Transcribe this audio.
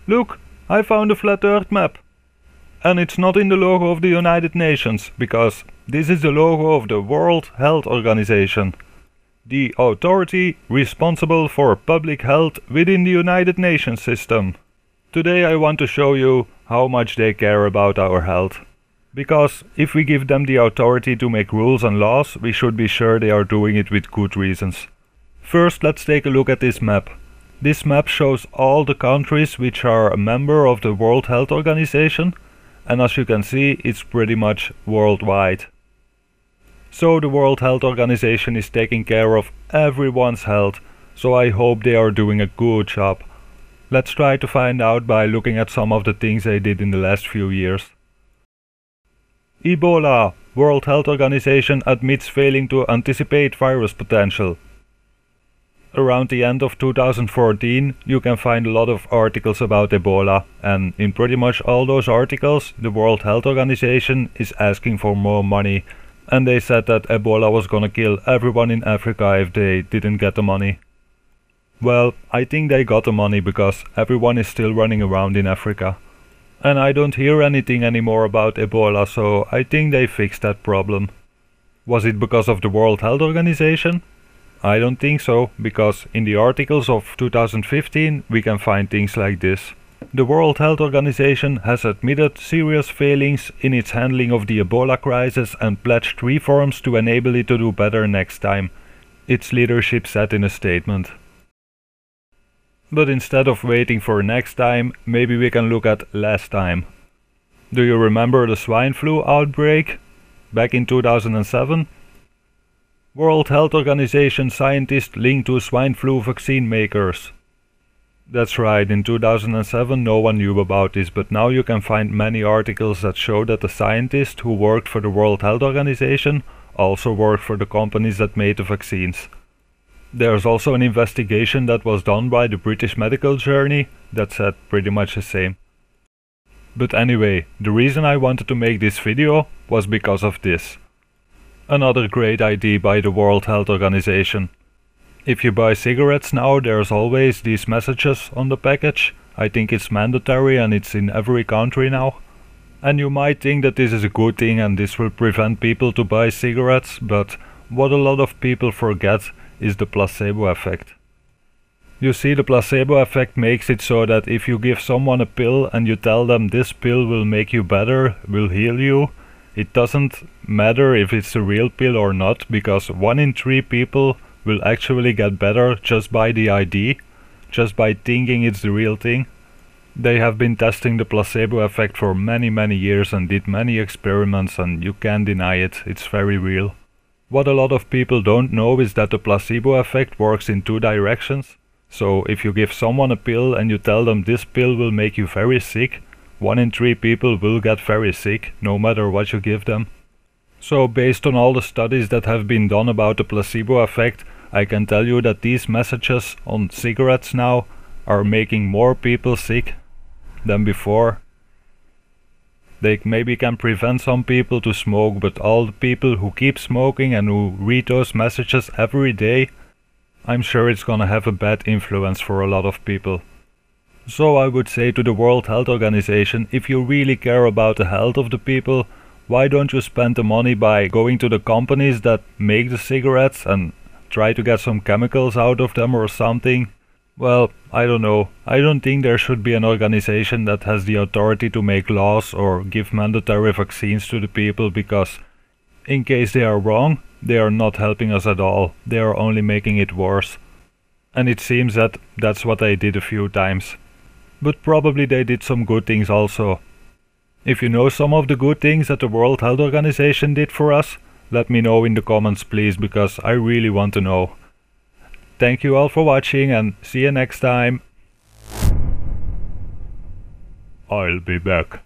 Look, I found a flat Earth map. And it's not in the logo of the United Nations, because this is the logo of the World Health Organization, the authority responsible for public health within the United Nations system. Today I want to show you how much they care about our health. Because if we give them the authority to make rules and laws, we should be sure they are doing it with good reasons. First, let's take a look at this map. This map shows all the countries which are a member of the World Health Organization, and as you can see, it's pretty much worldwide. So the World Health Organization is taking care of everyone's health, so I hope they are doing a good job. Let's try to find out by looking at some of the things they did in the last few years. Ebola. World Health Organization admits failing to anticipate virus potential. Around the end of 2014, you can find a lot of articles about Ebola, and in pretty much all those articles, the World Health Organization is asking for more money, and they said that Ebola was gonna kill everyone in Africa if they didn't get the money. Well, I think they got the money because everyone is still running around in Africa. And I don't hear anything anymore about Ebola, so I think they fixed that problem. Was it because of the World Health Organization? I don't think so, because in the articles of 2015 we can find things like this. The World Health Organization has admitted serious failings in its handling of the Ebola crisis and pledged reforms to enable it to do better next time, its leadership said in a statement. But instead of waiting for next time, maybe we can look at last time. Do you remember the swine flu outbreak back in 2007? World Health Organization scientists linked to swine flu vaccine makers. That's right, in 2007 no one knew about this, but now you can find many articles that show that the scientists who worked for the World Health Organization also worked for the companies that made the vaccines. There's also an investigation that was done by the British Medical Journey that said pretty much the same. But anyway, the reason I wanted to make this video was because of this. Another great idea by the World Health Organization. If you buy cigarettes now, there's always these messages on the package. I think it's mandatory and it's in every country now. And you might think that this is a good thing and this will prevent people to buy cigarettes, but what a lot of people forget is the placebo effect. You see, the placebo effect makes it so that if you give someone a pill and you tell them this pill will make you better, will heal you, it doesn't matter if it's a real pill or not, because 1 in 3 people will actually get better just by the idea, just by thinking it's the real thing. They have been testing the placebo effect for many years and did many experiments, and you can't deny it, it's very real. What a lot of people don't know is that the placebo effect works in 2 directions. So if you give someone a pill and you tell them this pill will make you very sick, 1 in 3 people will get very sick, no matter what you give them. So based on all the studies that have been done about the placebo effect, I can tell you that these messages on cigarettes now are making more people sick than before. They maybe can prevent some people to smoke, but all the people who keep smoking and who read those messages every day, I'm sure it's gonna have a bad influence for a lot of people. So I would say to the World Health Organization, if you really care about the health of the people, why don't you spend the money by going to the companies that make the cigarettes and try to get some chemicals out of them or something? Well, I don't know. I don't think there should be an organization that has the authority to make laws or give mandatory vaccines to the people, because in case they are wrong, they are not helping us at all. They are only making it worse. And it seems that that's what they did a few times. But probably they did some good things also. If you know some of the good things that the World Health Organization did for us, let me know in the comments please, because I really want to know. Thank you all for watching and see you next time. I'll be back.